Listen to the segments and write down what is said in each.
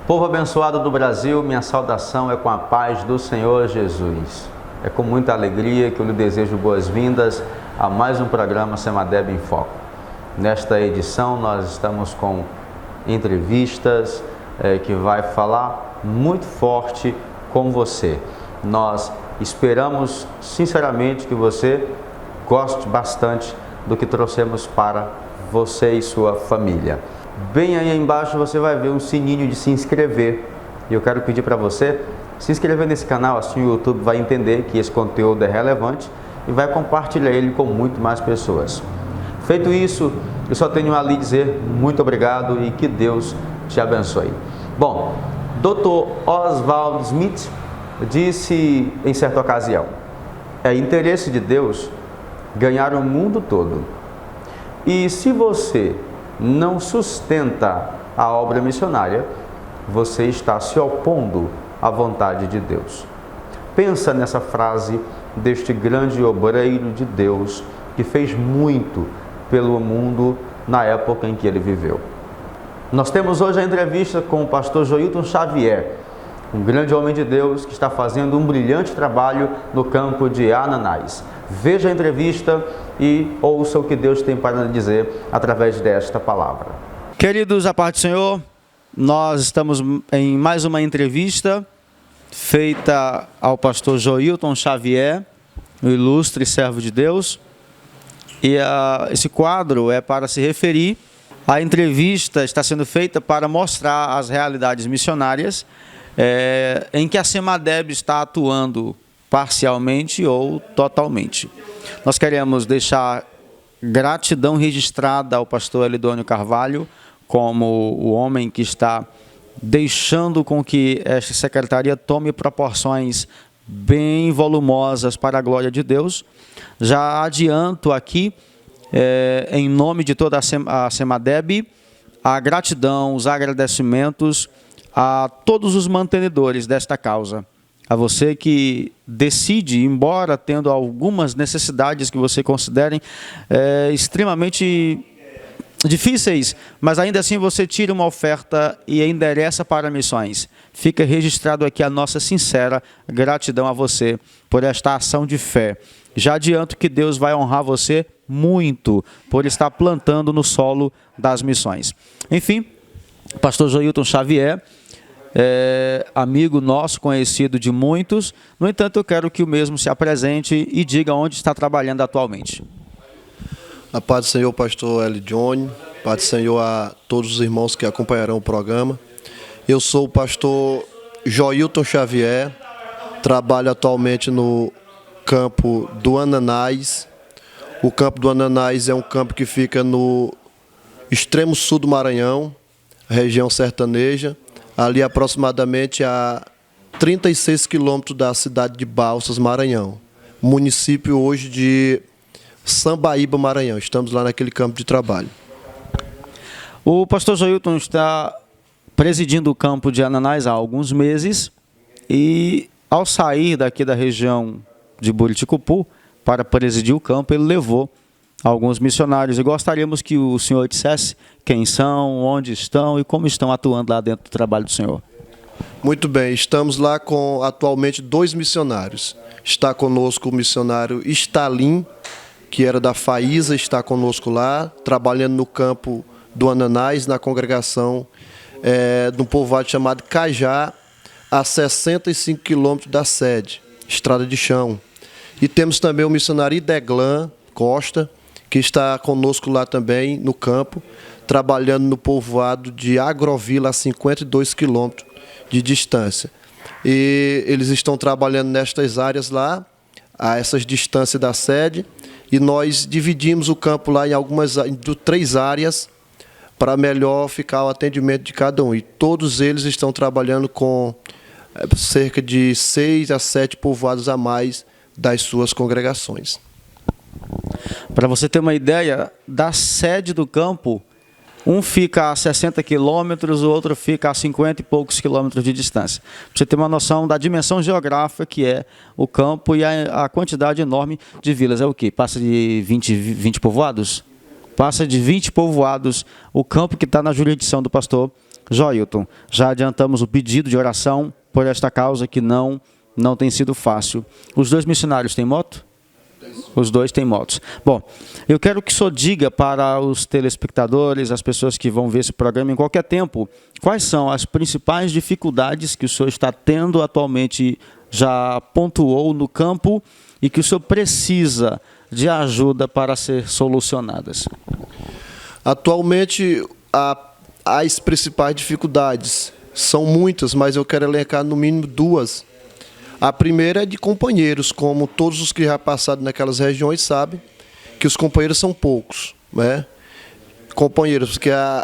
Povo abençoado do Brasil, minha saudação é com a paz do Senhor Jesus. É com muita alegria que eu lhe desejo boas-vindas a mais um programa Semadeb em Foco. Nesta edição nós estamos com entrevistas que vai falar muito forte com você. Nós esperamos sinceramente que você goste bastante do que trouxemos para você e sua família. Bem aí embaixo você vai ver um sininho de se inscrever. E eu quero pedir para você se inscrever nesse canal, assim o YouTube vai entender que esse conteúdo é relevante e vai compartilhar ele com muito mais pessoas. Feito isso, eu só tenho a lhe dizer muito obrigado e que Deus te abençoe. Bom, Dr. Oswald Smith disse em certa ocasião: é interesse de Deus ganhar o mundo todo. E se você não sustenta a obra missionária, você está se opondo à vontade de Deus. Pensa nessa frase deste grande obreiro de Deus que fez muito pelo mundo na época em que ele viveu. Nós temos hoje a entrevista com o pastor Joilton Xavier, um grande homem de Deus que está fazendo um brilhante trabalho no campo de Ananás. Veja a entrevista e ouça o que Deus tem para lhe dizer através desta palavra. Queridos, a paz do Senhor, nós estamos em mais uma entrevista feita ao pastor Joilton Xavier, o ilustre servo de Deus. E esse quadro é para se referir. A entrevista está sendo feita para mostrar as realidades missionárias em que a Semadeb está atuando parcialmente ou totalmente. Nós queremos deixar gratidão registrada ao pastor Elidônio Carvalho como o homem que está deixando com que esta secretaria tome proporções bem volumosas para a glória de Deus. Já adianto aqui, em nome de toda a Semadeb, a gratidão, os agradecimentos a todos os mantenedores desta causa. A você que decide, embora tendo algumas necessidades que você considerem extremamente difíceis, mas ainda assim você tira uma oferta e endereça para missões. Fica registrado aqui a nossa sincera gratidão a você por esta ação de fé. Já adianto que Deus vai honrar você muito por estar plantando no solo das missões. Enfim, pastor Joilton Xavier, amigo nosso, conhecido de muitos. No entanto, eu quero que o mesmo se apresente e diga onde está trabalhando atualmente. A paz do Senhor, pastor Eli Johnny, paz do Senhor a todos os irmãos que acompanharão o programa. Eu sou o pastor Joilton Xavier, trabalho atualmente no campo do Ananás. O campo do Ananás é um campo que fica no extremo sul do Maranhão, região sertaneja, ali aproximadamente a 36 quilômetros da cidade de Balsas, Maranhão. Município hoje de Sambaíba, Maranhão. Estamos lá naquele campo de trabalho. O pastor Joilton está presidindo o campo de Ananás há alguns meses e, ao sair daqui da região de Buriticupu para presidir o campo, ele levou alguns missionários. E gostaríamos que o senhor dissesse quem são, onde estão e como estão atuando lá dentro do trabalho do senhor. Muito bem, estamos lá com atualmente 2 missionários. Está conosco o missionário Stalim, que era da Faísa, está conosco lá, trabalhando no campo do Ananás, na congregação de um povoado chamado Cajá, a 65 quilômetros da sede, estrada de chão. E temos também o missionário Ideglan Costa, que está conosco lá também no campo, trabalhando no povoado de Agrovila, a 52 quilômetros de distância. E eles estão trabalhando nestas áreas lá, a essas distâncias da sede, e nós dividimos o campo lá em 3 áreas para melhor ficar o atendimento de cada um. E todos eles estão trabalhando com cerca de 6 a 7 povoados a mais das suas congregações. Para você ter uma ideia, da sede do campo, um fica a 60 quilômetros, o outro fica a 50 e poucos quilômetros de distância. Para você ter uma noção da dimensão geográfica que é o campo e a quantidade enorme de vilas. É o quê? Passa de 20 povoados? Passa de 20 povoados o campo que está na jurisdição do pastor Joilton, já adiantamos o pedido de oração por esta causa que não tem sido fácil. Os 2 missionários têm moto? Os 2 têm motos. Bom, eu quero que o senhor diga para os telespectadores, as pessoas que vão ver esse programa em qualquer tempo, quais são as principais dificuldades que o senhor está tendo atualmente, já pontuou no campo, e que o senhor precisa de ajuda para ser solucionadas. Atualmente, as principais dificuldades são muitas, mas eu quero elencar no mínimo 2. A primeira é de companheiros, como todos os que já passaram naquelas regiões sabem, que os companheiros são poucos, né? Companheiros, porque a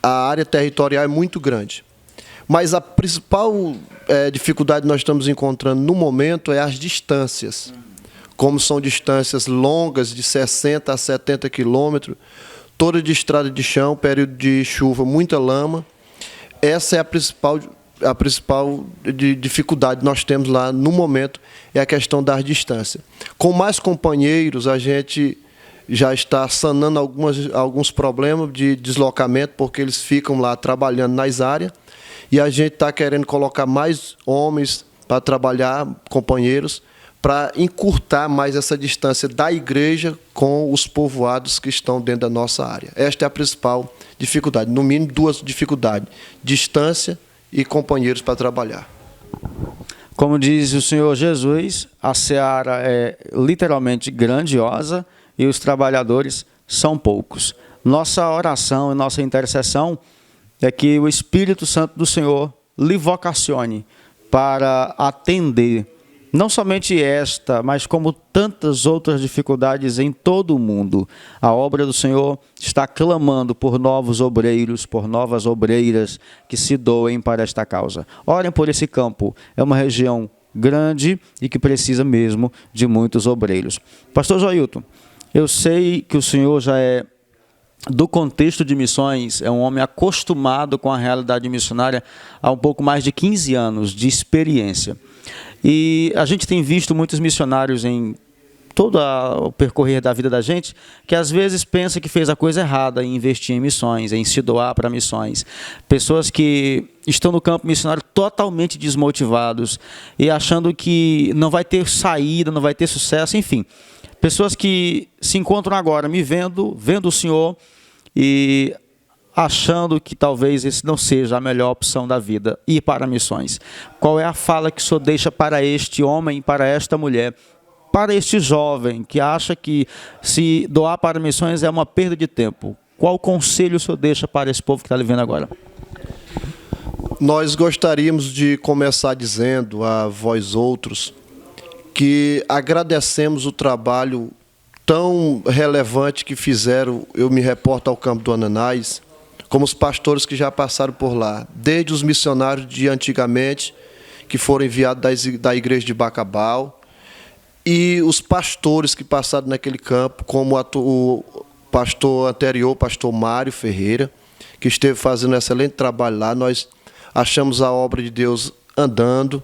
área territorial é muito grande. Mas a principal dificuldade que nós estamos encontrando no momento é as distâncias. Como são distâncias longas, de 60 a 70 quilômetros, toda de estrada de chão, período de chuva, muita lama. Essa é a principal dificuldade que nós temos lá no momento, é a questão das distâncias. Com mais companheiros, a gente já está sanando alguns problemas de deslocamento, porque eles ficam lá trabalhando nas áreas, e a gente está querendo colocar mais homens para trabalhar, companheiros, para encurtar mais essa distância da igreja com os povoados que estão dentro da nossa área. Esta é a principal dificuldade, no mínimo 2 dificuldades: distância e companheiros para trabalhar. Como diz o Senhor Jesus, a seara é literalmente grandiosa e os trabalhadores são poucos. Nossa oração e nossa intercessão é que o Espírito Santo do Senhor lhe vocacione para atender não somente esta, mas como tantas outras dificuldades em todo o mundo. A obra do Senhor está clamando por novos obreiros, por novas obreiras que se doem para esta causa. Orem por esse campo. É uma região grande e que precisa mesmo de muitos obreiros. Pastor Joilton, eu sei que o senhor já é do contexto de missões, é um homem acostumado com a realidade missionária há um pouco mais de 15 anos de experiência. E a gente tem visto muitos missionários em todo o percorrer da vida da gente, que às vezes pensa que fez a coisa errada em investir em missões, em se doar para missões. Pessoas que estão no campo missionário totalmente desmotivados e achando que não vai ter saída, não vai ter sucesso, enfim. Pessoas que se encontram agora me vendo o senhor e achando que talvez esse não seja a melhor opção da vida, ir para missões. Qual é a fala que o senhor deixa para este homem, para esta mulher, para este jovem que acha que se doar para missões é uma perda de tempo? Qual conselho o senhor deixa para esse povo que está lhe vendo agora? Nós gostaríamos de começar dizendo a vós outros que agradecemos o trabalho tão relevante que fizeram, eu me reporto ao campo do Ananás, como os pastores que já passaram por lá, desde os missionários de antigamente, que foram enviados da igreja de Bacabal, e os pastores que passaram naquele campo, como o pastor anterior, o pastor Mário Ferreira, que esteve fazendo um excelente trabalho lá. Nós achamos a obra de Deus andando,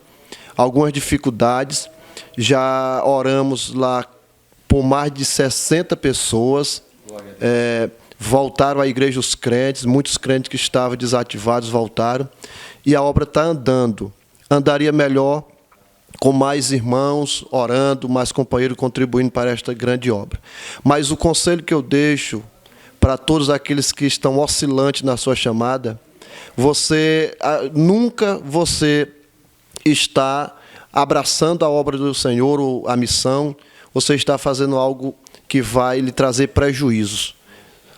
algumas dificuldades, já oramos lá por mais de 60 pessoas, voltaram à igreja os crentes, muitos crentes que estavam desativados voltaram, e a obra está andando. Andaria melhor com mais irmãos orando, mais companheiros contribuindo para esta grande obra. Mas o conselho que eu deixo para todos aqueles que estão oscilantes na sua chamada, nunca você está abraçando a obra do Senhor ou a missão, você está fazendo algo que vai lhe trazer prejuízos.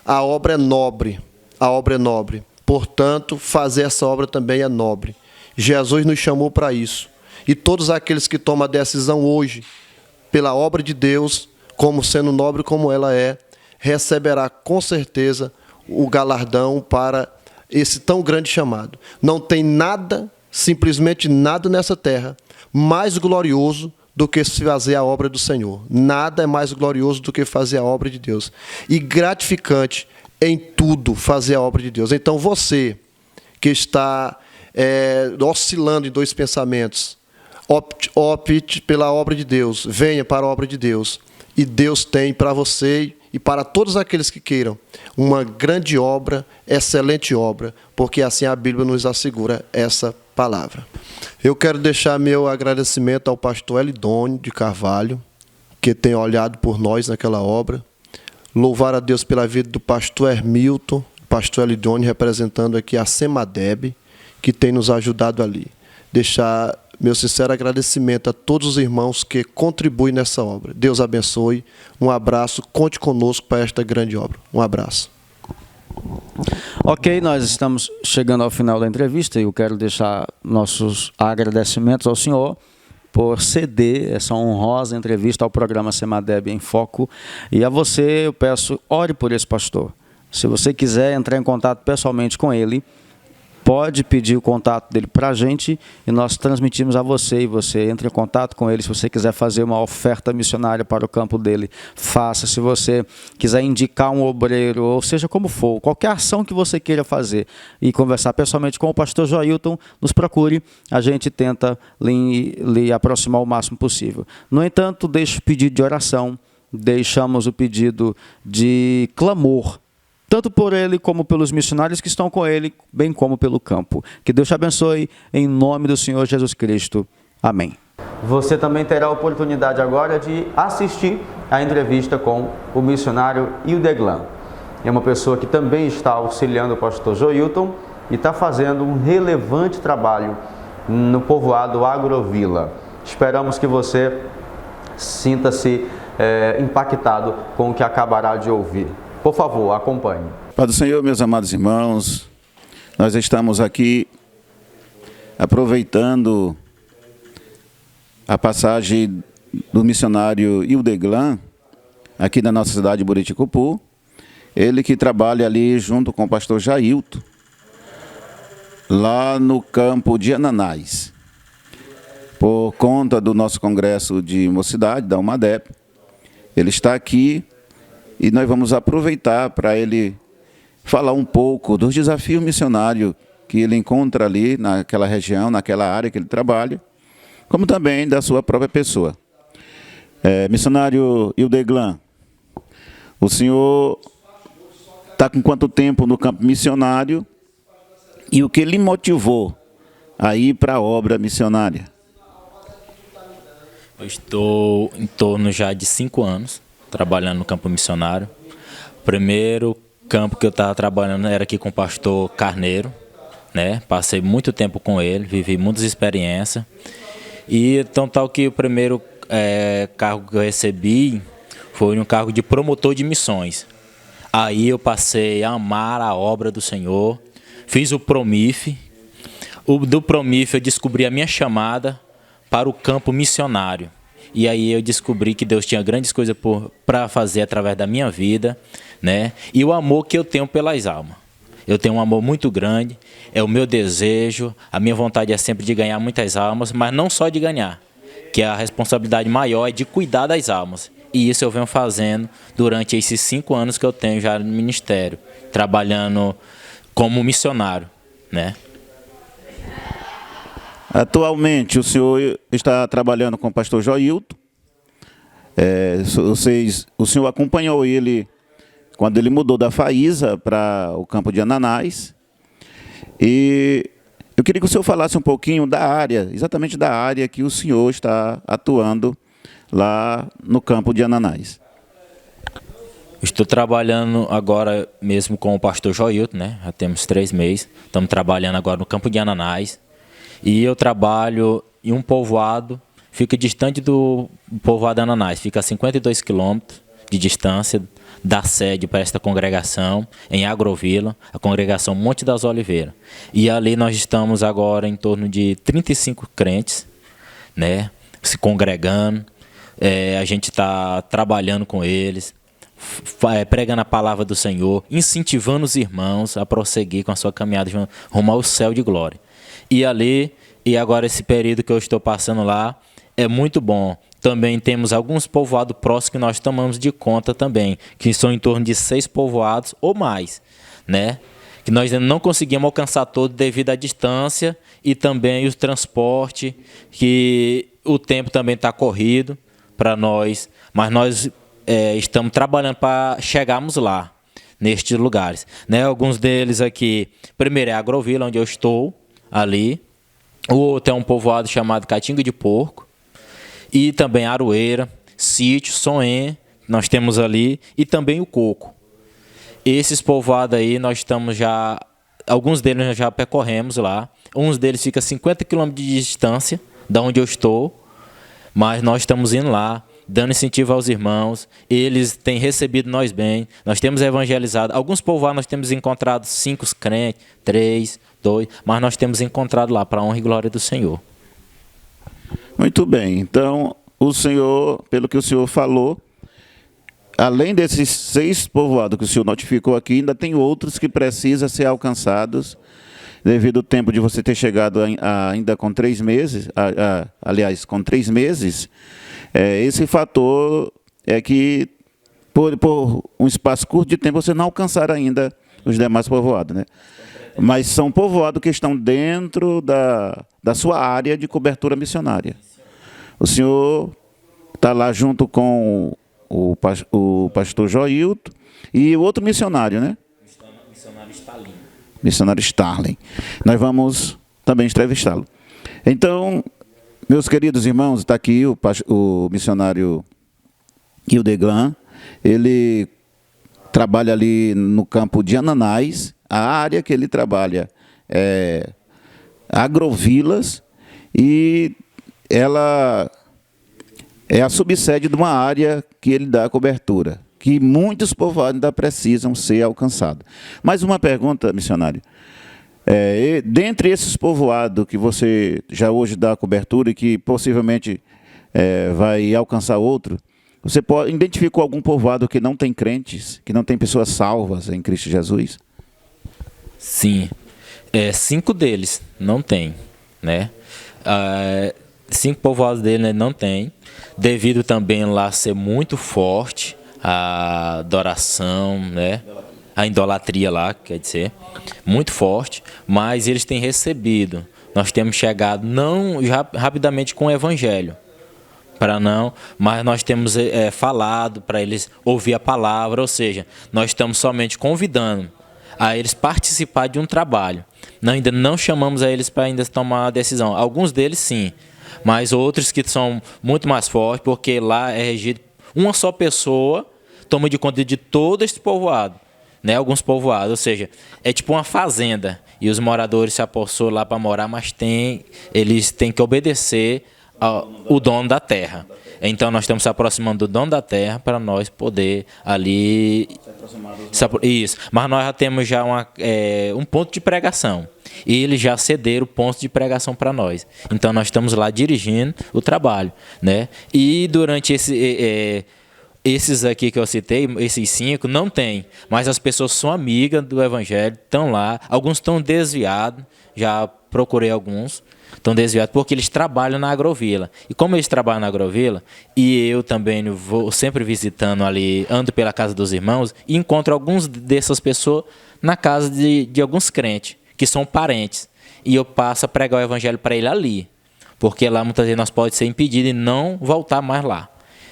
A obra é nobre, portanto, fazer essa obra também é nobre. Jesus nos chamou para isso. E todos aqueles que tomam a decisão hoje, pela obra de Deus, como sendo nobre como ela é, receberá com certeza o galardão para esse tão grande chamado. Não tem nada, simplesmente nada nessa terra, mais glorioso do que fazer a obra do Senhor. Nada é mais glorioso do que fazer a obra de Deus. E gratificante em tudo fazer a obra de Deus. Então você que está oscilando em 2 pensamentos, opte pela obra de Deus, venha para a obra de Deus. E Deus tem para você e para todos aqueles que queiram uma grande obra, excelente obra, porque assim a Bíblia nos assegura essa palavra. Eu quero deixar meu agradecimento ao pastor Elidônio de Carvalho, que tem olhado por nós naquela obra. Louvar a Deus pela vida do pastor Hermilton, pastor Elidônio, representando aqui a Semadeb, que tem nos ajudado ali. Deixar meu sincero agradecimento a todos os irmãos que contribuem nessa obra. Deus abençoe. Um abraço. Conte conosco para esta grande obra. Um abraço. Ok, nós estamos chegando ao final da entrevista e eu quero deixar nossos agradecimentos ao senhor por ceder essa honrosa entrevista ao programa Semadeb em Foco. E a você eu peço, ore por esse pastor. Se você quiser entrar em contato pessoalmente com ele, pode pedir o contato dele para a gente e nós transmitimos a você, e você entra em contato com ele. Se você quiser fazer uma oferta missionária para o campo dele, faça. Se você quiser indicar um obreiro, ou seja como for, qualquer ação que você queira fazer e conversar pessoalmente com o pastor Joilton, nos procure, a gente tenta lhe aproximar o máximo possível. No entanto, deixo o pedido de oração, deixamos o pedido de clamor, tanto por ele como pelos missionários que estão com ele, bem como pelo campo. Que Deus te abençoe, em nome do Senhor Jesus Cristo. Amém. Você também terá a oportunidade agora de assistir a entrevista com o missionário Ildeglan. É uma pessoa que também está auxiliando o pastor Joilton e está fazendo um relevante trabalho no povoado Agrovila. Esperamos que você sinta-se impactado com o que acabará de ouvir. Por favor, acompanhe. Pai do Senhor, meus amados irmãos, nós estamos aqui aproveitando a passagem do missionário Ildeglan, aqui na nossa cidade de Buriticupu, ele que trabalha ali junto com o pastor Jailton, lá no campo de Ananás. Por conta do nosso congresso de mocidade, da UMADEP, ele está aqui e nós vamos aproveitar para ele falar um pouco dos desafios missionários que ele encontra ali naquela região, naquela área que ele trabalha, como também da sua própria pessoa. Missionário Ildeglan, o senhor está com quanto tempo no campo missionário e o que lhe motivou a ir para a obra missionária? Eu estou em torno já de 5 anos trabalhando no campo missionário. O primeiro campo que eu estava trabalhando era aqui com o pastor Carneiro, né? Passei muito tempo com ele, vivi muitas experiências. E então tal que o primeiro cargo que eu recebi foi um cargo de promotor de missões. Aí eu passei a amar a obra do Senhor, fiz o Promif. Do Promif eu descobri a minha chamada para o campo missionário. E aí eu descobri que Deus tinha grandes coisas para fazer através da minha vida, né? E o amor que eu tenho pelas almas. Eu tenho um amor muito grande, é o meu desejo, a minha vontade é sempre de ganhar muitas almas, mas não só de ganhar, que a responsabilidade maior é de cuidar das almas. E isso eu venho fazendo durante esses 5 anos que eu tenho já no ministério, trabalhando como missionário, né? Atualmente, o senhor está trabalhando com o pastor Joilton. O senhor acompanhou ele quando ele mudou da Faísa para o campo de Ananás. E eu queria que o senhor falasse um pouquinho da área, exatamente da área que o senhor está atuando lá no campo de Ananás. Estou trabalhando agora mesmo com o pastor Joilton, né? Já temos 3 meses. Estamos trabalhando agora no campo de Ananás. E eu trabalho em um povoado, fica distante do povoado Ananás, fica a 52 quilômetros de distância da sede para esta congregação, em Agrovila, a congregação Monte das Oliveiras. E ali nós estamos agora em torno de 35 crentes, né, se congregando, a gente está trabalhando com eles, pregando a palavra do Senhor, incentivando os irmãos a prosseguir com a sua caminhada rumo ao céu de glória. E agora esse período que eu estou passando lá é muito bom. Também temos alguns povoados próximos que nós tomamos de conta também, que são em torno de 6 povoados ou mais, né? Que nós não conseguimos alcançar todo devido à distância e também o transporte, que o tempo também está corrido para nós, mas nós estamos trabalhando para chegarmos lá, nestes lugares, né? Alguns deles aqui, primeiro é Agrovila, onde eu estou, ali. O outro é um povoado chamado Catinga de Porco. E também Aroeira, Sítio, Soen, nós temos ali. E também o Coco. Esses povoados aí, nós estamos já... Alguns deles nós já percorremos lá. Uns deles ficam a 50 km de distância da onde eu estou. Mas nós estamos indo lá, dando incentivo aos irmãos. Eles têm recebido nós bem. Nós temos evangelizado. Alguns povoados nós temos encontrado 5 crentes, 3, 2. Mas nós temos encontrado lá, para a honra e glória do Senhor. Muito bem. Então, o senhor, pelo que o senhor falou, além desses 6 povoados que o senhor notificou aqui, ainda tem outros que precisam ser alcançados, devido ao tempo de você ter chegado ainda com 3 meses, aliás, com 3 meses, esse fator é que, por um espaço curto de tempo, você não alcançar ainda os demais povoados, né? Mas são povoados que estão dentro da sua área de cobertura missionária. O senhor está lá junto com o pastor Joilton e o outro missionário, né? Missionário Stalin. Missionário Starling. Nós vamos também entrevistá-lo. Então, meus queridos irmãos, está aqui o missionário Hildeglan. Ele trabalha ali no campo de Ananás. A área que ele trabalha é Agrovilas e ela é a subsede de uma área que ele dá cobertura, que muitos povoados ainda precisam ser alcançados. Mais uma pergunta, missionário. Dentre esses povoados que você já hoje dá cobertura e que possivelmente vai alcançar outro, você identificou algum povoado que não tem crentes, que não tem pessoas salvas em Cristo Jesus? Sim. 5 deles não tem, né? 5 povoados dele não tem, devido também lá ser muito forte a adoração, né? A idolatria lá, quer dizer, muito forte, mas eles têm recebido. Nós temos chegado não rapidamente com o evangelho, mas nós temos falado para eles ouvir a palavra, ou seja, nós estamos somente convidando a eles participar de um trabalho. Ainda não chamamos a eles para ainda tomar a decisão. Alguns deles sim, mas outros que são muito mais fortes, porque lá é regido uma só pessoa, toma de conta de todo esse povoado, né? Alguns povoados, ou seja, é tipo uma fazenda, e os moradores se apostou lá para morar, mas eles têm que obedecer ao dono da terra. Então nós estamos se aproximando do dono da terra para nós poder ali... Isso, mas nós já temos já um ponto de pregação. E eles já cederam o ponto de pregação para nós. Então nós estamos lá dirigindo o trabalho, né? E durante esses aqui que eu citei, esses 5, não tem. Mas as pessoas são amigas do evangelho, estão lá. Alguns estão desviados, já procurei alguns. Estão desviados porque eles trabalham na Agrovila. E como eles trabalham na Agrovila, e eu também vou sempre visitando ali, ando pela casa dos irmãos, e encontro alguns dessas pessoas na casa de alguns crentes, que são parentes. E eu passo a pregar o evangelho para ele ali. Porque lá muitas vezes nós podemos ser impedidos e não voltar mais lá.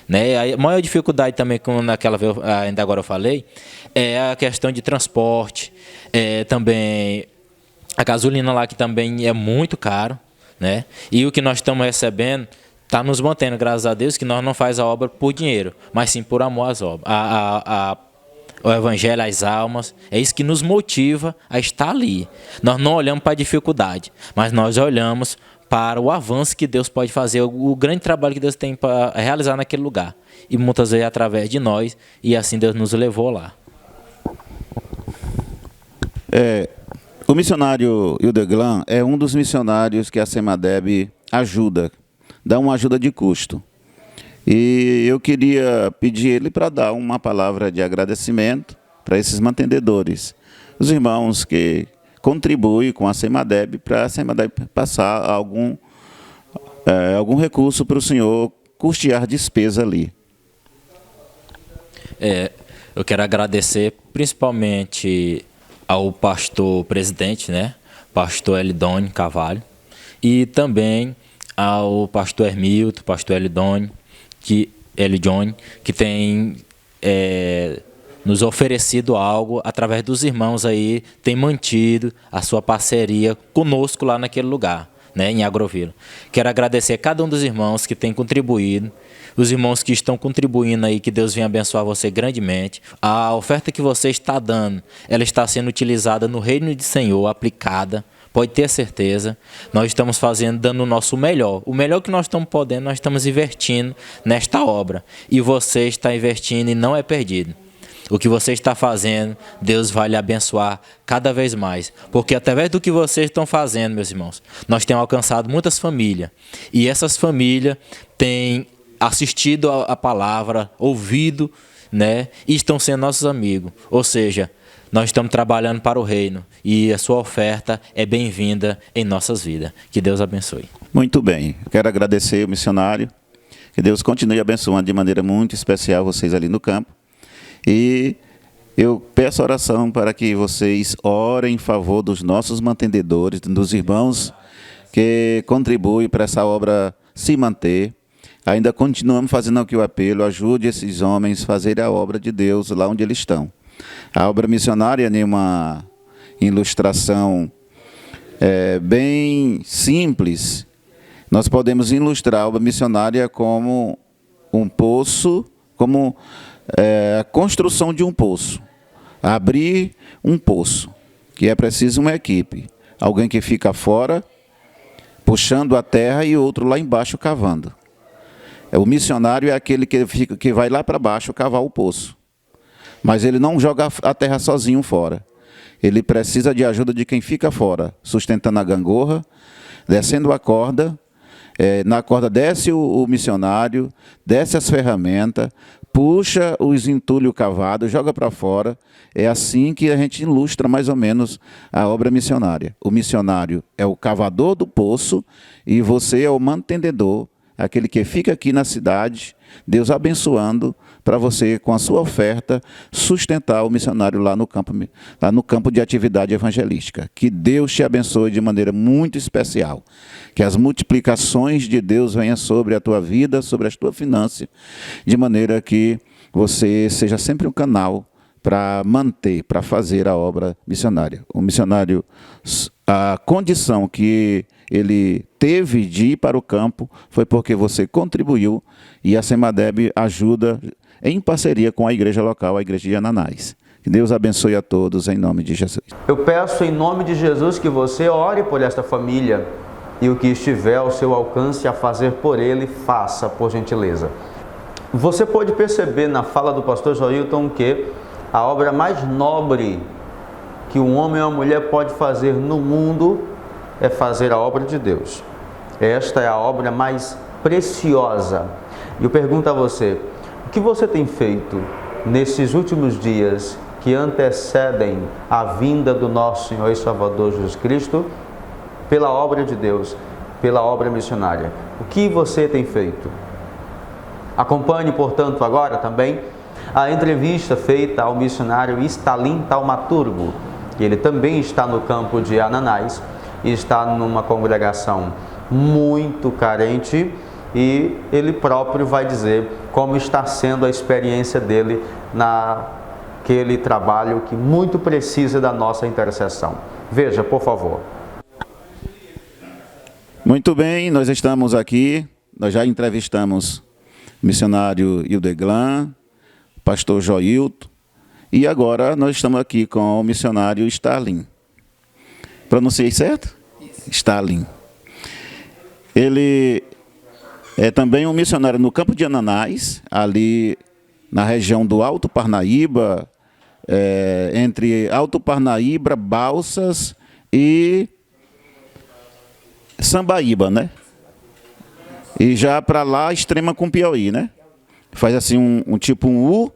Né? A maior dificuldade também, como ainda agora eu falei, é a questão de transporte, também a gasolina lá que também é muito caro, né? E o que nós estamos recebendo está nos mantendo, graças a Deus, que nós não faz a obra por dinheiro, mas sim por amor às obras, o evangelho, às almas. É isso que nos motiva a estar ali. Nós não olhamos para a dificuldade, mas nós olhamos para o avanço que Deus pode fazer, o grande trabalho que Deus tem para realizar naquele lugar. E muitas vezes através de nós, e assim Deus nos levou lá. O missionário Hildeglan é um dos missionários que a Semadeb ajuda, dá uma ajuda de custo. E eu queria pedir ele para dar uma palavra de agradecimento para esses mantenedores, os irmãos que contribuem com a Semadeb, para a Semadeb passar algum recurso para o senhor custear despesa ali. Eu quero agradecer principalmente ao pastor presidente, né? Pastor Elidônio Carvalho, e também ao pastor Hermilton, pastor Elidônio, que tem nos oferecido algo através dos irmãos aí, tem mantido a sua parceria conosco lá naquele lugar, né, em Agrovila. Quero agradecer a cada um dos irmãos que tem contribuído, os irmãos que estão contribuindo aí, que Deus venha abençoar você grandemente. A oferta que você está dando, ela está sendo utilizada no reino de Senhor, aplicada. Pode ter certeza, nós estamos fazendo, dando o nosso melhor. O melhor que nós estamos podendo, nós estamos investindo nesta obra. E você está investindo e não é perdido. O que você está fazendo, Deus vai lhe abençoar cada vez mais. Porque através do que vocês estão fazendo, meus irmãos, nós temos alcançado muitas famílias. E essas famílias têm assistido a palavra, ouvido, né? E estão sendo nossos amigos. Ou seja, nós estamos trabalhando para o reino e a sua oferta é bem-vinda em nossas vidas. Que Deus abençoe. Muito bem. Quero agradecer o missionário. Que Deus continue abençoando de maneira muito especial vocês ali no campo. E eu peço oração para que vocês orem em favor dos nossos mantenedores, dos irmãos que contribuem para essa obra se manter. Ainda continuamos fazendo aqui o apelo, ajude esses homens a fazerem a obra de Deus lá onde eles estão. A obra missionária é uma ilustração bem simples. Nós podemos ilustrar a obra missionária como um poço, como a construção de um poço. Abrir um poço, que é preciso uma equipe. Alguém que fica fora, puxando a terra, e outro lá embaixo cavando. O missionário é aquele que vai lá para baixo cavar o poço. Mas ele não joga a terra sozinho fora. Ele precisa de ajuda de quem fica fora, sustentando a gangorra, descendo a corda. Na corda desce o missionário, desce as ferramentas, puxa os entulhos cavados, joga para fora. É assim que a gente ilustra mais ou menos a obra missionária. O missionário é o cavador do poço e você é o mantenedor, aquele que fica aqui na cidade, Deus abençoando para você, com a sua oferta, sustentar o missionário lá no campo de atividade evangelística. Que Deus te abençoe de maneira muito especial. Que as multiplicações de Deus venham sobre a tua vida, sobre as tuas finanças, de maneira que você seja sempre um canal para manter, para fazer a obra missionária. O missionário, a condição que ele teve de ir para o campo foi porque você contribuiu, e a Semadeb ajuda em parceria com a igreja local, a igreja de Ananás. Que Deus abençoe a todos em nome de Jesus. Eu peço em nome de Jesus que você ore por esta família e o que estiver ao seu alcance a fazer por ele, faça, por gentileza. Você pode perceber na fala do pastor Joilton que a obra mais nobre que um homem ou uma mulher pode fazer no mundo é fazer a obra de Deus. Esta é a obra mais preciosa. E eu pergunto a você, o que você tem feito nesses últimos dias que antecedem a vinda do nosso Senhor e Salvador Jesus Cristo pela obra de Deus, pela obra missionária? O que você tem feito? Acompanhe, portanto, agora também a entrevista feita ao missionário Stalim Taumaturgo. Ele também está no campo de Ananás e está numa congregação muito carente, e ele próprio vai dizer como está sendo a experiência dele naquele trabalho que muito precisa da nossa intercessão. Veja, por favor. Muito bem, nós estamos aqui, nós já entrevistamos o missionário Hildeglan, pastor Joilton, e agora nós estamos aqui com o missionário Stalim. Pronunciei certo? Stalim. Ele é também um missionário no campo de Ananás, ali na região do Alto Parnaíba, entre Alto Parnaíba, Balsas e Sambaíba, né? E já para lá, extrema com Piauí, né? Faz assim um tipo um U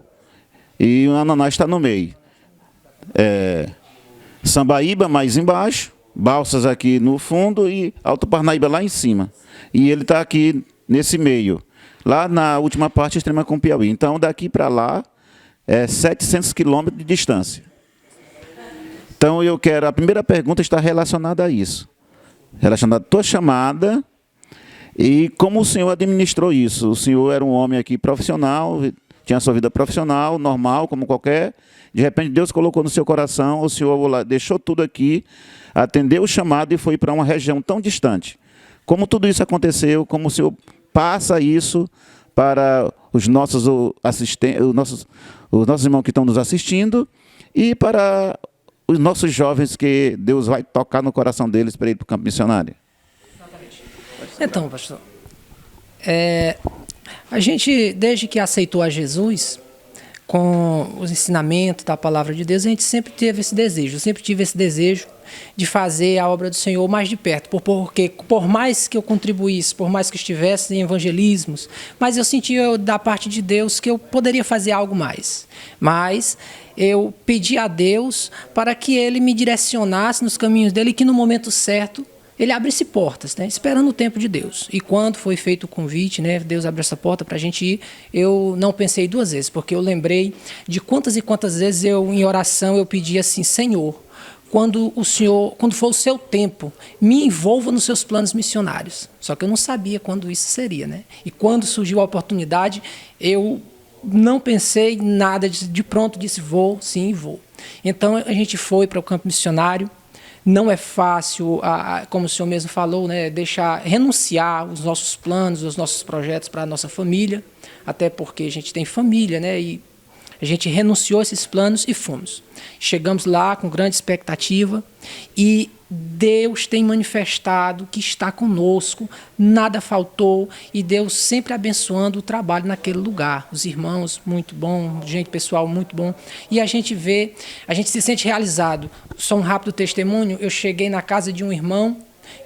e o Ananás está no meio. Sambaíba mais embaixo, Balsas aqui no fundo e Alto Parnaíba lá em cima. E ele está aqui nesse meio, lá na última parte, extrema com Piauí. Então, daqui para lá, 700 quilômetros de distância. Então, a primeira pergunta está relacionada a isso. Relacionada à tua chamada e como o senhor administrou isso. O senhor era um homem aqui profissional, tinha sua vida profissional, normal, como qualquer. De repente, Deus colocou no seu coração, o senhor deixou tudo aqui, atendeu o chamado e foi para uma região tão distante. Como tudo isso aconteceu, como o senhor passa isso para os nossos assistentes, os nossos irmãos que estão nos assistindo e para os nossos jovens que Deus vai tocar no coração deles para ir para o campo missionário. Então, pastor, a gente, desde que aceitou a Jesus, com os ensinamentos da palavra de Deus, a gente sempre teve esse desejo, eu sempre tive esse desejo de fazer a obra do Senhor mais de perto, porque por mais que eu contribuísse, por mais que estivesse em evangelismos, mas eu sentia da parte de Deus que eu poderia fazer algo mais. Mas eu pedi a Deus para que Ele me direcionasse nos caminhos dEle e que no momento certo Ele abrisse portas, né, esperando o tempo de Deus. E quando foi feito o convite, né, Deus abriu essa porta para a gente ir, eu não pensei duas vezes, porque eu lembrei de quantas e quantas vezes em oração, eu pedi assim: Senhor, quando for o seu tempo, me envolva nos seus planos missionários. Só que eu não sabia quando isso seria, né? E quando surgiu a oportunidade, eu não pensei em nada, de pronto disse: vou, sim, vou. Então a gente foi para o campo missionário. Não é fácil, como o senhor mesmo falou, né, renunciar os nossos planos, os nossos projetos para a nossa família, até porque a gente tem família, né, e a gente renunciou a esses planos e fomos. Chegamos lá com grande expectativa e Deus tem manifestado que está conosco, nada faltou, e Deus sempre abençoando o trabalho naquele lugar. Os irmãos, muito bom, gente, pessoal, muito bom. E a gente se sente realizado. Só um rápido testemunho: eu cheguei na casa de um irmão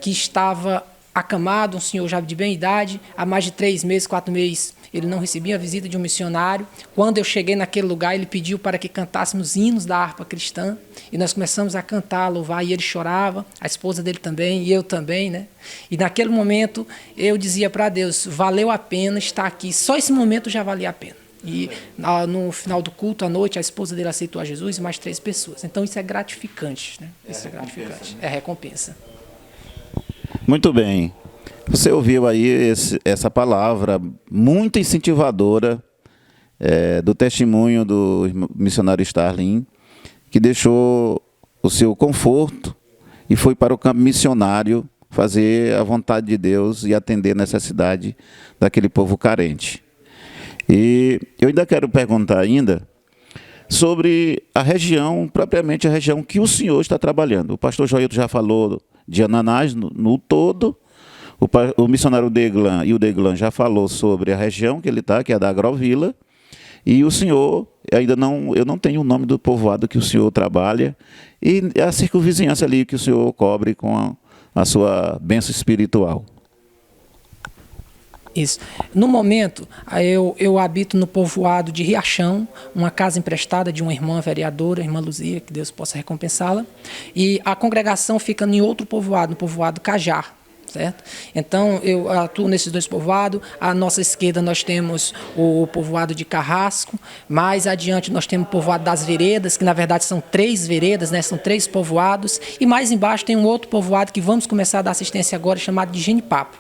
que estava acamado, um senhor já de bem idade, há mais de 3 meses, 4 meses, ele não recebia a visita de um missionário. Quando eu cheguei naquele lugar, ele pediu para que cantássemos hinos da harpa cristã, e nós começamos a cantar, a louvar, e ele chorava, a esposa dele também, e eu também, né? E naquele momento eu dizia para Deus: valeu a pena estar aqui, só esse momento já valia a pena. E no final do culto, à noite, a esposa dele aceitou a Jesus e mais 3 pessoas. Então isso é gratificante, né? Isso é gratificante, é recompensa. Muito bem. Você ouviu aí essa palavra muito incentivadora do testemunho do missionário Starlin, que deixou o seu conforto e foi para o campo missionário fazer a vontade de Deus e atender a necessidade daquele povo carente. E eu ainda quero perguntar sobre a região, propriamente a região que o senhor está trabalhando. O pastor Joilton já falou de Ananás no todo. O missionário Deglan e o Deglan já falou sobre a região que ele está, que é da Agrovila. E o senhor, eu não tenho o nome do povoado que o senhor trabalha, e a circunvizinhança ali que o senhor cobre com a sua bênção espiritual. Isso. No momento, eu habito no povoado de Riachão, uma casa emprestada de uma irmã vereadora, a irmã Luzia, que Deus possa recompensá-la. E a congregação fica em outro povoado, no povoado Cajar. Certo? Então, eu atuo nesses 2 povoados. À nossa esquerda nós temos o povoado de Carrasco, mais adiante nós temos o povoado das Veredas, que na verdade são 3 veredas, né? São 3 povoados, e mais embaixo tem um outro povoado que vamos começar a dar assistência agora, chamado de Genipapo.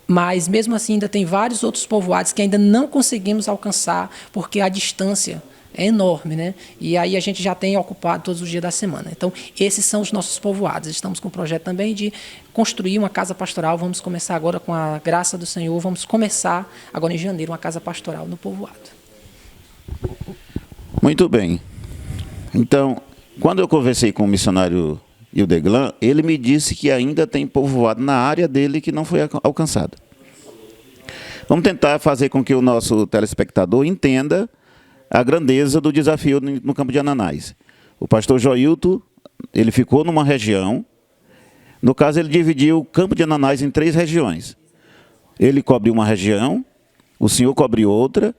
Mas mesmo assim ainda tem vários outros povoados que ainda não conseguimos alcançar, porque a distância é enorme, né? E aí a gente já tem ocupado todos os dias da semana. Então, esses são os nossos povoados. Estamos com um projeto também de construir uma casa pastoral. Vamos começar agora, com a graça do Senhor, vamos começar agora em janeiro uma casa pastoral no povoado. Muito bem. Então, quando eu conversei com o missionário Ildeglan, ele me disse que ainda tem povoado na área dele que não foi alcançado. Vamos tentar fazer com que o nosso telespectador entenda a grandeza do desafio no campo de Ananás. O pastor Joilton, ele ficou numa região. No caso, ele dividiu o campo de Ananás em 3 regiões. Ele cobre uma região, o senhor cobre outra,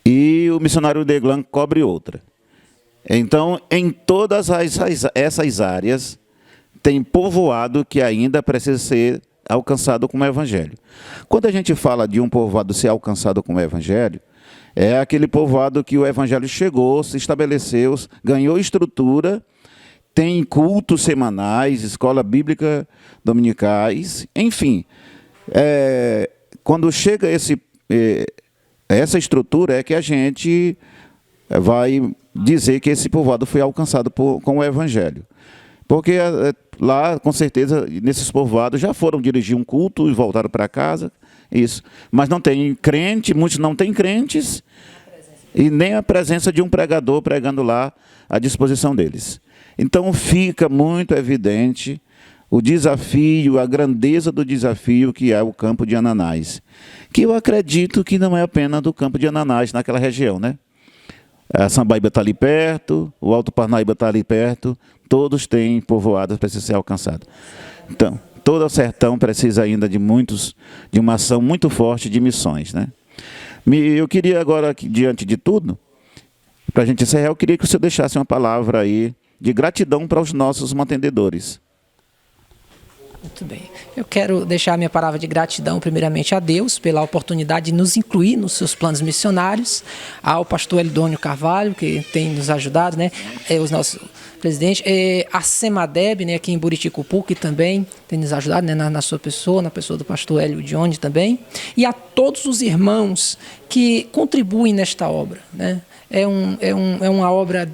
e o missionário Deglan cobre outra. Então, em todas essas áreas, tem povoado que ainda precisa ser alcançado com o evangelho. Quando a gente fala de um povoado ser alcançado com o evangelho, é aquele povoado que o evangelho chegou, se estabeleceu, ganhou estrutura, tem cultos semanais, escola bíblica dominicais, enfim. Quando chega essa estrutura é que a gente vai dizer que esse povoado foi alcançado com o Evangelho. Porque lá, com certeza, nesses povoados já foram dirigir um culto e voltaram para casa, isso. Mas não tem crente, muitos não têm crentes, e nem a presença de um pregador pregando lá à disposição deles. Então fica muito evidente o desafio, a grandeza do desafio que é o campo de Ananás, que eu acredito que não é apenas do campo de Ananás naquela região, né? A Sambaíba está ali perto, o Alto Parnaíba está ali perto, todos têm povoados para ser alcançado. Então, todo o sertão precisa ainda de uma ação muito forte de missões, né? Eu queria agora, diante de tudo, para a gente encerrar, eu queria que o senhor deixasse uma palavra aí de gratidão para os nossos mantendedores. Muito bem. Eu quero deixar minha palavra de gratidão, primeiramente, a Deus, pela oportunidade de nos incluir nos seus planos missionários, ao pastor Elidônio Carvalho, que tem nos ajudado, né? Os nossos presidentes, a Semadeb, né, aqui em Buriticupu, que também tem nos ajudado, né, na sua pessoa, na pessoa do pastor Hélio Dione também, e a todos os irmãos que contribuem nesta obra, né? É uma obra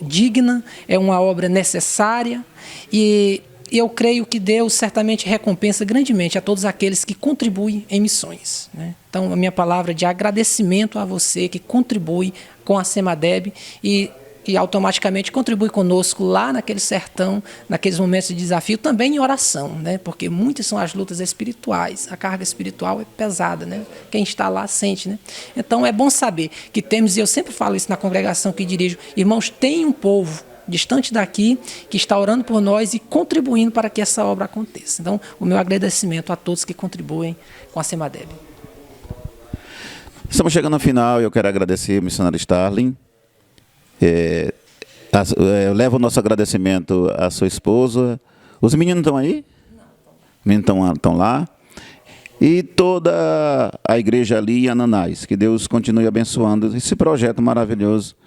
digna, é uma obra necessária, e eu creio que Deus certamente recompensa grandemente a todos aqueles que contribuem em missões, né? Então, a minha palavra de agradecimento a você que contribui com a Semadeb e automaticamente contribui conosco lá naquele sertão, naqueles momentos de desafio, também em oração, né? Porque muitas são as lutas espirituais, a carga espiritual é pesada, né? Quem está lá sente, né? Então é bom saber que temos, e eu sempre falo isso na congregação que dirijo, irmãos, tem um povo distante daqui que está orando por nós e contribuindo para que essa obra aconteça. Então, o meu agradecimento a todos que contribuem com a Semadeb. Estamos chegando ao final e eu quero agradecer o missionário Starling. Eu levo o nosso agradecimento à sua esposa. Os meninos estão aí? Os meninos estão lá. E toda a igreja ali em Ananás. Que Deus continue abençoando esse projeto maravilhoso.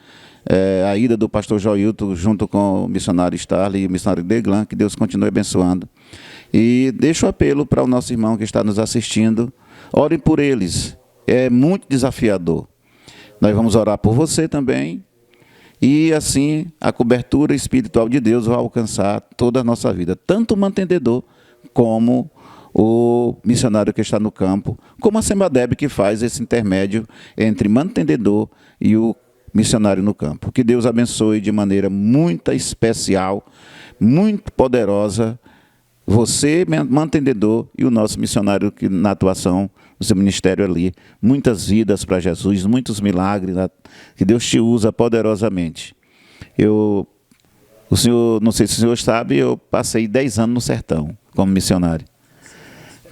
A ida do pastor Joilton junto com o missionário Starling e o missionário Deglan. Que Deus continue abençoando. E deixo o apelo para o nosso irmão que está nos assistindo. Orem por eles. É muito desafiador. Nós vamos orar por você também. E assim a cobertura espiritual de Deus vai alcançar toda a nossa vida, tanto o mantendedor como o missionário que está no campo, como a Semadeb que faz esse intermédio entre mantendedor e o missionário no campo. Que Deus abençoe de maneira muito especial, muito poderosa, você, mantendedor, e o nosso missionário que na atuação do seu ministério ali. Muitas vidas para Jesus, muitos milagres, que Deus te usa poderosamente. O senhor, não sei se o senhor sabe, eu passei 10 anos no sertão como missionário.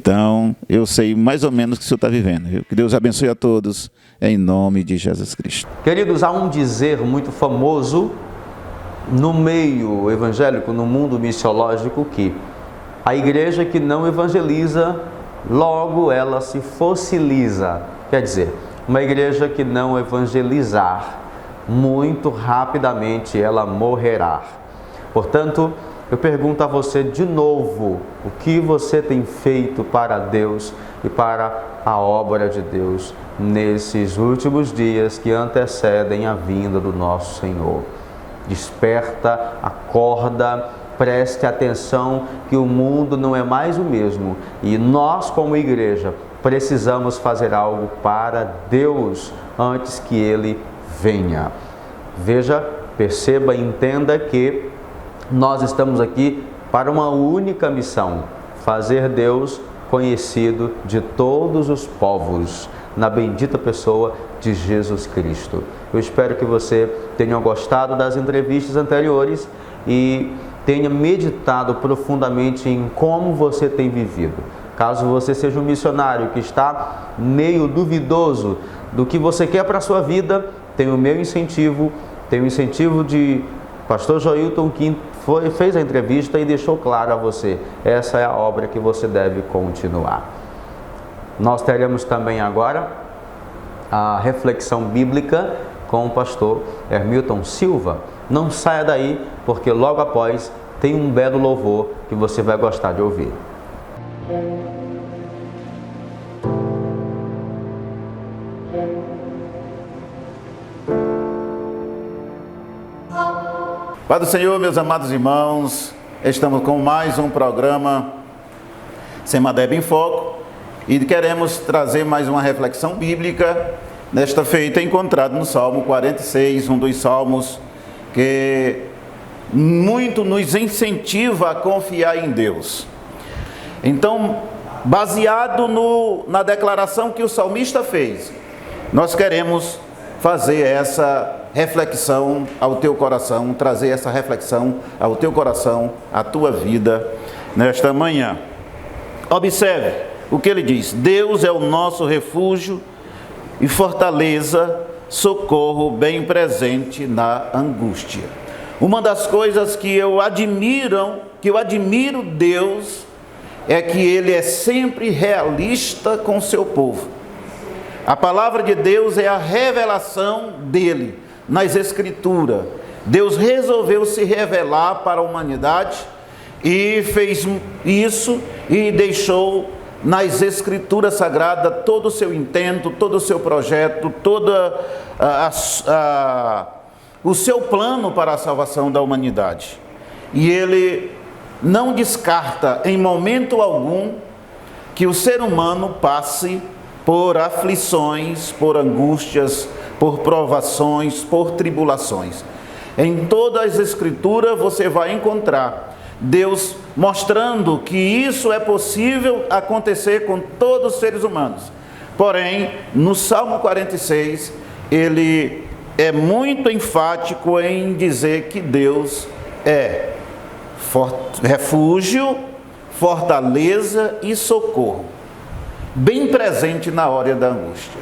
Então, eu sei mais ou menos o que o senhor está vivendo. Que Deus abençoe a todos, em nome de Jesus Cristo. Queridos, há um dizer muito famoso no meio evangélico, no mundo missiológico, que a igreja que não evangeliza, logo ela se fossiliza. Quer dizer, uma igreja que não evangelizar, muito rapidamente ela morrerá. Portanto, eu pergunto a você de novo, o que você tem feito para Deus e para a obra de Deus nesses últimos dias que antecedem a vinda do nosso Senhor? Desperta, acorda, preste atenção que o mundo não é mais o mesmo e nós, como igreja, precisamos fazer algo para Deus antes que Ele venha. Veja, perceba e entenda que nós estamos aqui para uma única missão: fazer Deus conhecido de todos os povos, na bendita pessoa de Jesus Cristo. Eu espero que você tenha gostado das entrevistas anteriores e tenha meditado profundamente em como você tem vivido. Caso você seja um missionário que está meio duvidoso do que você quer para a sua vida, tem o meu incentivo, tem o incentivo de pastor Joilton, que fez a entrevista e deixou claro a você, essa é a obra que você deve continuar. Nós teremos também agora a reflexão bíblica com o pastor Hermilton Silva. Não saia daí, porque logo após tem um belo louvor que você vai gostar de ouvir. Pai do Senhor, meus amados irmãos, estamos com mais um programa Semadeb em Foco e queremos trazer mais uma reflexão bíblica, nesta feita encontrada no Salmo 46, um dos salmos que muito nos incentiva a confiar em Deus. Então, baseado na declaração que o salmista fez, nós queremos fazer essa reflexão ao teu coração, trazer essa reflexão ao teu coração, à tua vida, nesta manhã. Observe o que ele diz: Deus é o nosso refúgio e fortaleza, socorro bem presente na angústia. Uma das coisas que eu admiro Deus, é que Ele é sempre realista com o seu povo. A palavra de Deus é a revelação dEle nas Escrituras. Deus resolveu se revelar para a humanidade e fez isso e deixou nas Escrituras Sagradas todo o seu intento, todo o seu projeto, todo o seu plano para a salvação da humanidade. E Ele não descarta em momento algum que o ser humano passe por aflições, por angústias, por provações, por tribulações. Em todas as Escrituras você vai encontrar Deus mostrando que isso é possível acontecer com todos os seres humanos. Porém, no Salmo 46, ele é muito enfático em dizer que Deus é refúgio, fortaleza e socorro, bem presente na hora da angústia.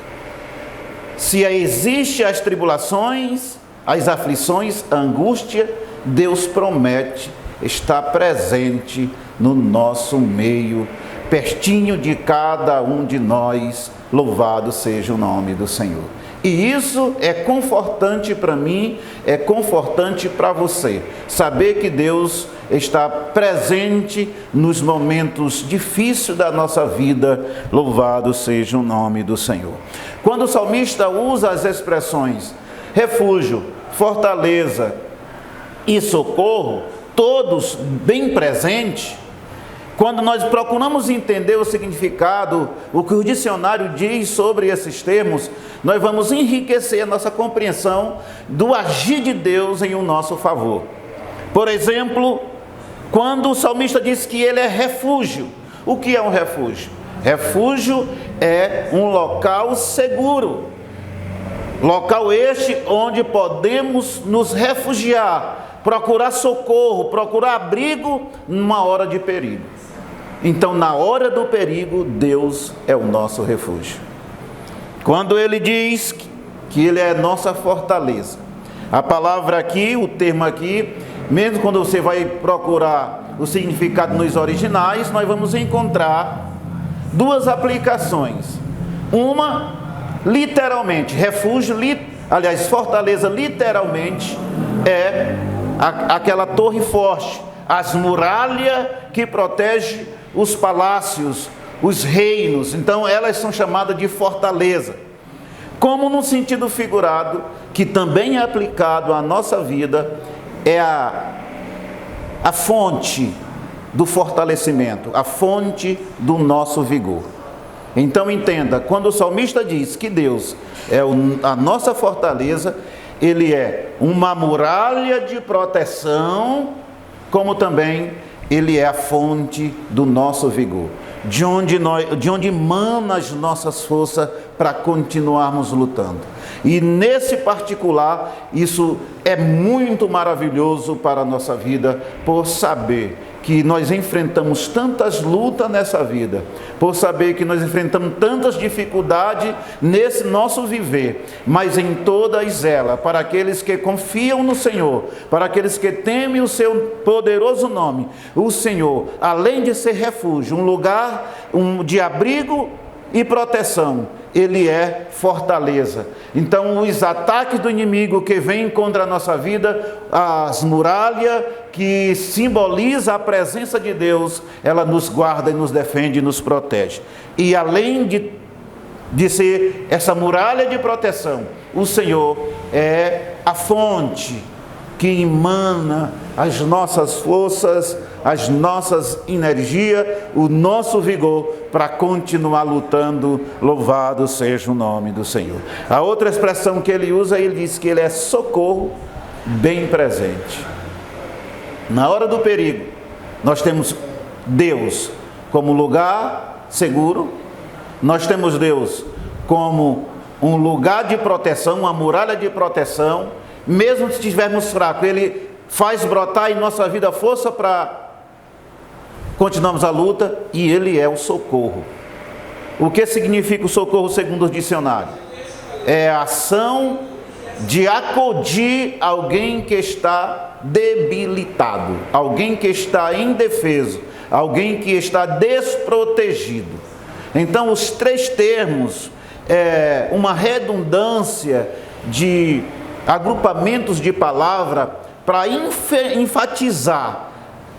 Se existem as tribulações, as aflições, a angústia, Deus promete estar presente no nosso meio, pertinho de cada um de nós. Louvado seja o nome do Senhor. E isso é confortante para mim, é confortante para você, saber que Deus está presente nos momentos difíceis da nossa vida. Louvado seja o nome do Senhor. Quando o salmista usa as expressões refúgio, fortaleza e socorro, todos bem presentes, quando nós procuramos entender o significado, o que o dicionário diz sobre esses termos, nós vamos enriquecer a nossa compreensão do agir de Deus em nosso favor. Por exemplo, quando o salmista diz que ele é refúgio, o que é um refúgio? Refúgio é um local seguro, local este onde podemos nos refugiar, procurar socorro, procurar abrigo numa hora de perigo. Então, na hora do perigo, Deus é o nosso refúgio. Quando ele diz que ele é nossa fortaleza, a palavra aqui, o termo aqui, mesmo quando você vai procurar o significado nos originais, nós vamos encontrar duas aplicações. Uma, literalmente, refúgio, fortaleza literalmente é aquela torre forte, as muralhas que protegem os palácios, os reinos. Então elas são chamadas de fortaleza. Como no sentido figurado, que também é aplicado à nossa vida, é a fonte do fortalecimento, a fonte do nosso vigor. Então entenda, quando o salmista diz que Deus é a nossa fortaleza, Ele é uma muralha de proteção, como também Ele é a fonte do nosso vigor, de onde emana as nossas forças para continuarmos lutando. E nesse particular, isso é muito maravilhoso para a nossa vida, por saber que nós enfrentamos tantas lutas nessa vida, por saber que nós enfrentamos tantas dificuldades nesse nosso viver, mas em todas elas, para aqueles que confiam no Senhor, para aqueles que temem o seu poderoso nome, o Senhor, além de ser refúgio, um lugar de abrigo e proteção, Ele é fortaleza. Então os ataques do inimigo que vêm contra a nossa vida, as muralhas que simboliza a presença de Deus, ela nos guarda e nos defende e nos protege. E além de ser essa muralha de proteção, o Senhor é a fonte que emana as nossas forças, as nossas energias, o nosso vigor para continuar lutando. Louvado seja o nome do Senhor. A outra expressão que ele usa, ele diz que ele é socorro bem presente. Na hora do perigo, nós temos Deus como lugar seguro, nós temos Deus como um lugar de proteção, uma muralha de proteção. Mesmo se estivermos fracos, Ele faz brotar em nossa vida força para continuarmos a luta, e Ele é o socorro. O que significa o socorro segundo os dicionários? É a ação de acudir alguém que está debilitado, alguém que está indefeso, alguém que está desprotegido. Então, os três termos é uma redundância de agrupamentos de palavra para enfatizar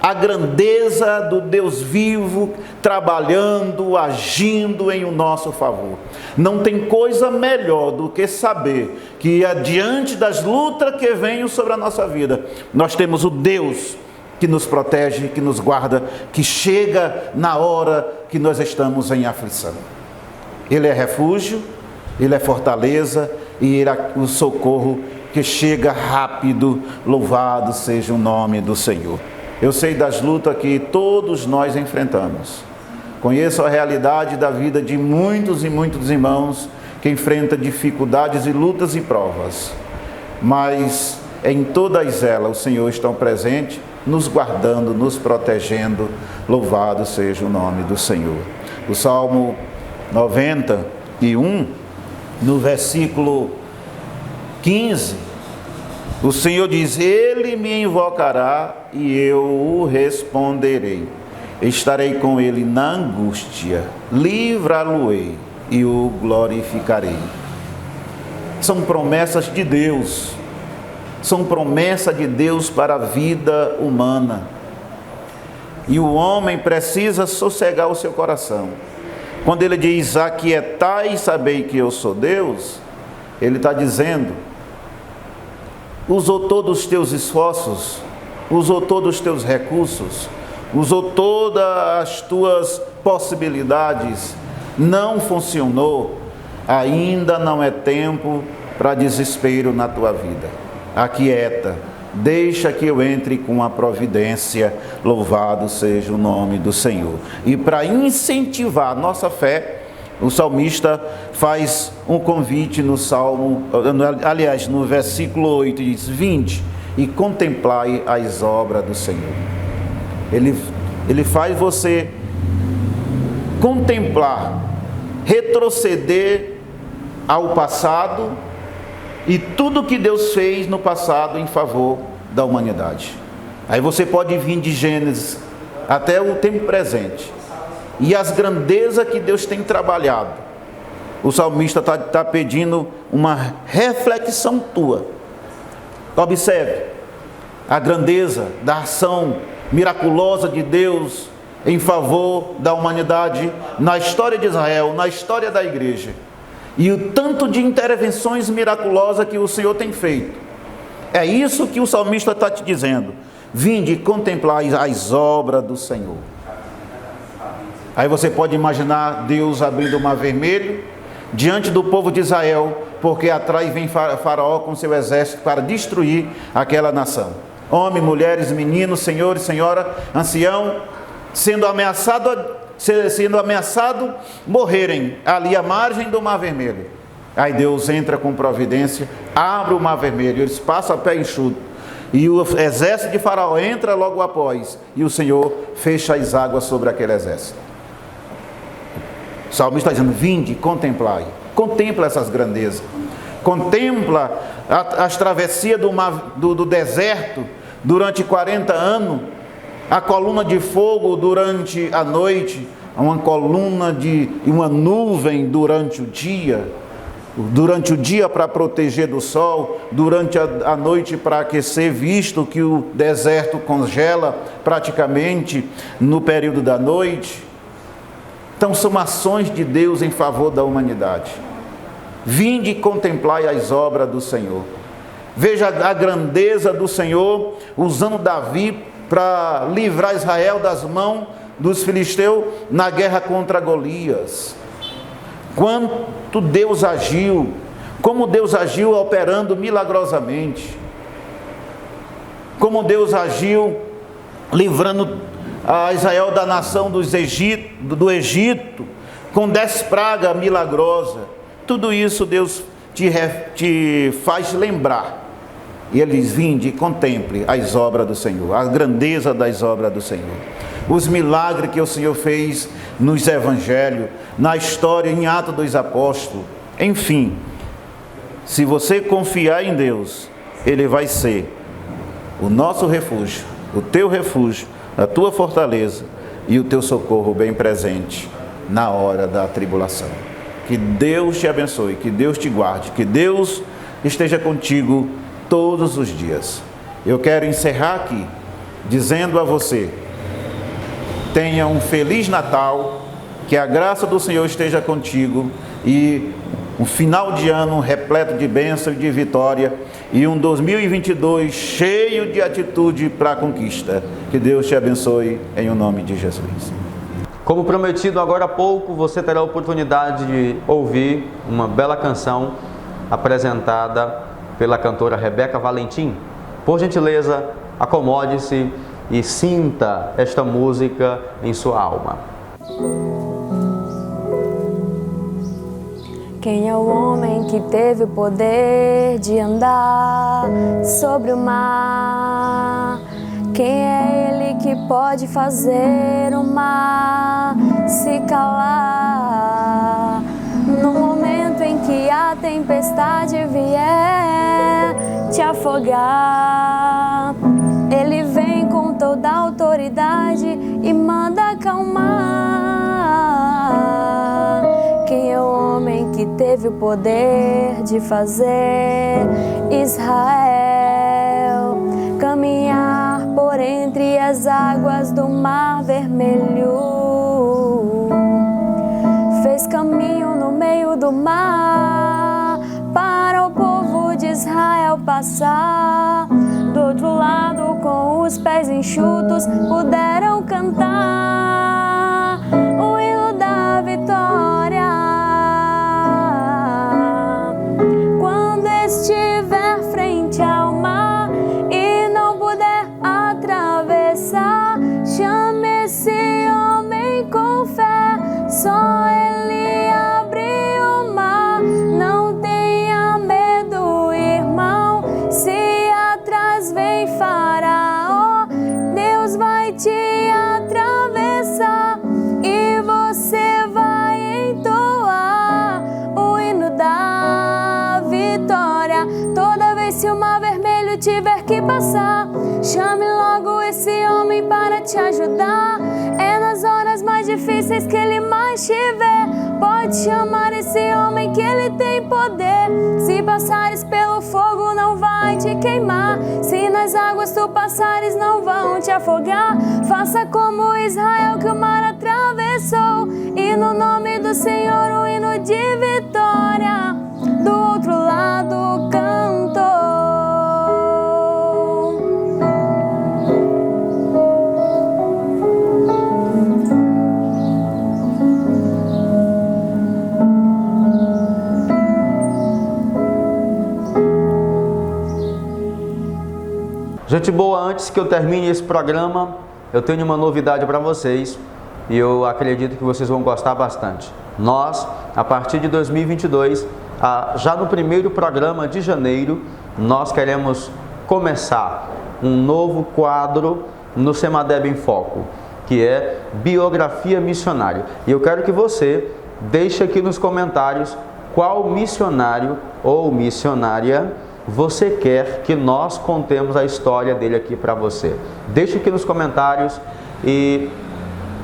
a grandeza do Deus vivo, trabalhando, agindo em o nosso favor. Não tem coisa melhor do que saber que diante das lutas que venham sobre a nossa vida, nós temos o Deus que nos protege, que nos guarda, que chega na hora que nós estamos em aflição. Ele é refúgio, Ele é fortaleza, e Ele é o socorro que chega rápido. Louvado seja o nome do Senhor. Eu sei das lutas que todos nós enfrentamos. Conheço a realidade da vida de muitos e muitos irmãos que enfrentam dificuldades e lutas e provas. Mas em todas elas o Senhor está presente, nos guardando, nos protegendo. Louvado seja o nome do Senhor. O Salmo 91, no versículo 15, o Senhor diz: Ele me invocará e eu o responderei. Estarei com ele na angústia, livrá-lo-ei e o glorificarei. São promessas de Deus. São promessas de Deus para a vida humana. E o homem precisa sossegar o seu coração. Quando ele diz: aquietai e sabei que eu sou Deus, ele está dizendo: usou todos os teus esforços, usou todos os teus recursos, usou todas as tuas possibilidades, não funcionou, ainda não é tempo para desespero na tua vida. Aquieta, deixa que eu entre com a providência. Louvado seja o nome do Senhor. E para incentivar a nossa fé, o salmista faz um convite no Salmo, aliás, no versículo 8, diz: vinde e contemplai as obras do Senhor. Ele faz você contemplar, retroceder ao passado e tudo que Deus fez no passado em favor da humanidade. Aí você pode vir de Gênesis até o tempo presente e as grandezas que Deus tem trabalhado. O salmista está pedindo uma reflexão tua. Observe a grandeza da ação miraculosa de Deus em favor da humanidade, na história de Israel, na história da igreja. E o tanto de intervenções miraculosas que o Senhor tem feito. É isso que o salmista está te dizendo. Vinde e contemplai as obras do Senhor. Aí você pode imaginar Deus abrindo o mar vermelho diante do povo de Israel, porque atrás vem Faraó com seu exército para destruir aquela nação. Homens, mulheres, meninos, senhores, senhora, ancião, sendo ameaçado morrerem ali à margem do mar vermelho. Aí Deus entra com providência, abre o mar vermelho, eles passam a pé enxuto, e o exército de Faraó entra logo após, e o Senhor fecha as águas sobre aquele exército. O salmista está dizendo: vinde, contemplai. Contempla essas grandezas. Contempla as travessias do deserto durante 40 anos, a coluna de fogo durante a noite, uma coluna de uma nuvem durante o dia para proteger do sol, durante a noite para aquecer, visto que o deserto congela praticamente no período da noite. Então são ações de Deus em favor da humanidade. Vinde e contemplai as obras do Senhor. Veja a grandeza do Senhor, usando Davi para livrar Israel das mãos dos filisteus na guerra contra Golias. Quanto Deus agiu, como Deus agiu operando milagrosamente, como Deus agiu livrando a Israel da nação do Egito, com 10 pragas milagrosas. Tudo isso Deus te faz lembrar. E Ele diz: vinde e contemple as obras do Senhor, a grandeza das obras do Senhor, os milagres que o Senhor fez nos evangelhos, na história, em Atos dos Apóstolos. Enfim, se você confiar em Deus, Ele vai ser o nosso refúgio, o teu refúgio, a tua fortaleza e o teu socorro bem presente na hora da tribulação. Que Deus te abençoe, que Deus te guarde, que Deus esteja contigo todos os dias. Eu quero encerrar aqui dizendo a você: tenha um feliz Natal, que a graça do Senhor esteja contigo e um final de ano repleto de bênção e de vitória, e um 2022 cheio de atitude para a conquista. Que Deus te abençoe em o nome de Jesus. Como prometido agora há pouco, você terá a oportunidade de ouvir uma bela canção apresentada pela cantora Rebeca Valentim. Por gentileza, acomode-se e sinta esta música em sua alma. Quem é o homem que teve o poder de andar sobre o mar? Quem é ele que pode fazer o mar se calar? No momento em que a tempestade vier te afogar, Ele vem com toda a autoridade e manda acalmar. Quem é o homem que teve o poder de fazer Israel caminhar por entre as águas do Mar Vermelho? Fez caminho no meio do mar para o povo de Israel passar. Do outro lado, com os pés enxutos, puderam cantar o hino da vitória. Quando estiver frente ao mar e não puder atravessar, chame esse homem com fé, só Ele abre o mar. Não tenha medo, irmão, se atrás vem Faraó, Deus vai te atravessar e você vai entoar o hino da vitória. Toda vez que o Mar Vermelho tiver que passar, chame logo esse homem para te ajudar. É nas horas mais difíceis que Ele mais te vê. Pode chamar esse homem que Ele tem poder. Se passares pelo fogo, não vai te queimar. Se nas águas tu passares, não vão te afogar. Faça como Israel, que o mar atravessou, e no nome do Senhor o hino de vitória do outro lado cantou. Gente boa, antes que eu termine esse programa, eu tenho uma novidade para vocês e eu acredito que vocês vão gostar bastante. Nós, a partir de 2022, já no primeiro programa de janeiro, nós queremos começar um novo quadro no Semadeb em Foco, que é Biografia Missionária. E eu quero que você deixe aqui nos comentários qual missionário ou missionária você quer que nós contemos a história dele aqui para você. Deixe aqui nos comentários e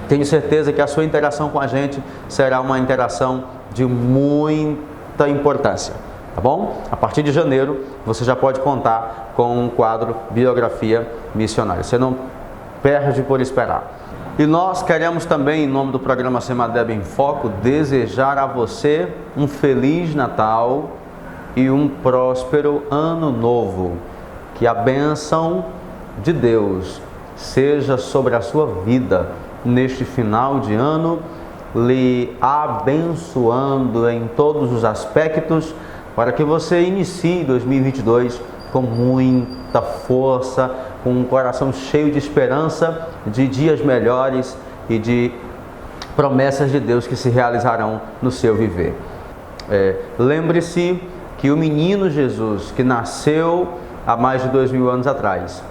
tenho certeza que a sua interação com a gente será uma interação de muita importância, tá bom? A partir de janeiro você já pode contar com um quadro Biografia Missionária. Você não perde por esperar. E nós queremos também, em nome do programa Semadeb em Foco, desejar a você um Feliz Natal, e um próspero ano novo. Que a bênção de Deus seja sobre a sua vida neste final de ano, lhe abençoando em todos os aspectos, para que você inicie 2022 com muita força, com um coração cheio de esperança, de dias melhores e de promessas de Deus que se realizarão no seu viver. Lembre-se que o menino Jesus, que nasceu há mais de 2000 anos atrás,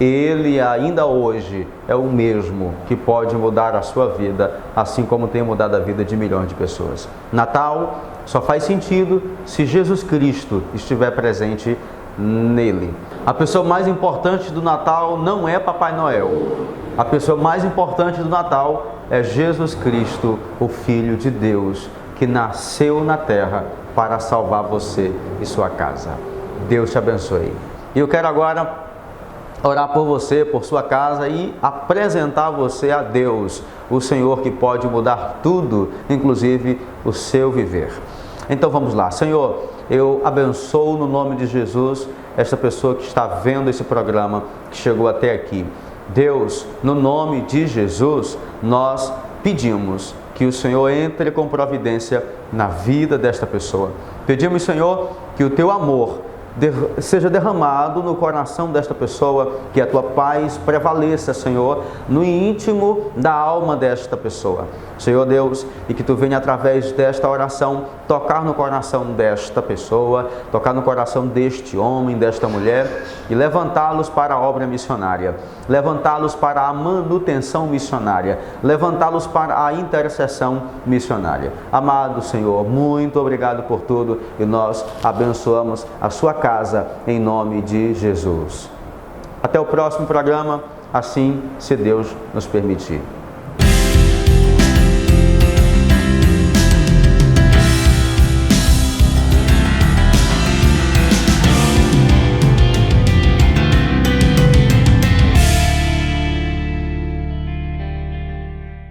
ele ainda hoje é o mesmo que pode mudar a sua vida, assim como tem mudado a vida de milhões de pessoas. Natal só faz sentido se Jesus Cristo estiver presente nele. A pessoa mais importante do Natal não é Papai Noel. A pessoa mais importante do Natal é Jesus Cristo, o Filho de Deus, que nasceu na terra para salvar você e sua casa. Deus te abençoe. E eu quero agora orar por você, por sua casa e apresentar você a Deus, o Senhor que pode mudar tudo, inclusive o seu viver. Então vamos lá. Senhor, eu abençoo no nome de Jesus esta pessoa que está vendo esse programa, que chegou até aqui. Deus, no nome de Jesus, nós pedimos que o Senhor entre com providência na vida desta pessoa. Pedimos, Senhor, que o teu amor seja derramado no coração desta pessoa, que a tua paz prevaleça, Senhor, no íntimo da alma desta pessoa. Senhor Deus, e que tu venha através desta oração tocar no coração desta pessoa, tocar no coração deste homem, desta mulher e levantá-los para a obra missionária, levantá-los para a manutenção missionária, levantá-los para a intercessão missionária. Amado Senhor, muito obrigado por tudo e nós abençoamos a sua casa em nome de Jesus. Até o próximo programa, assim se Deus nos permitir.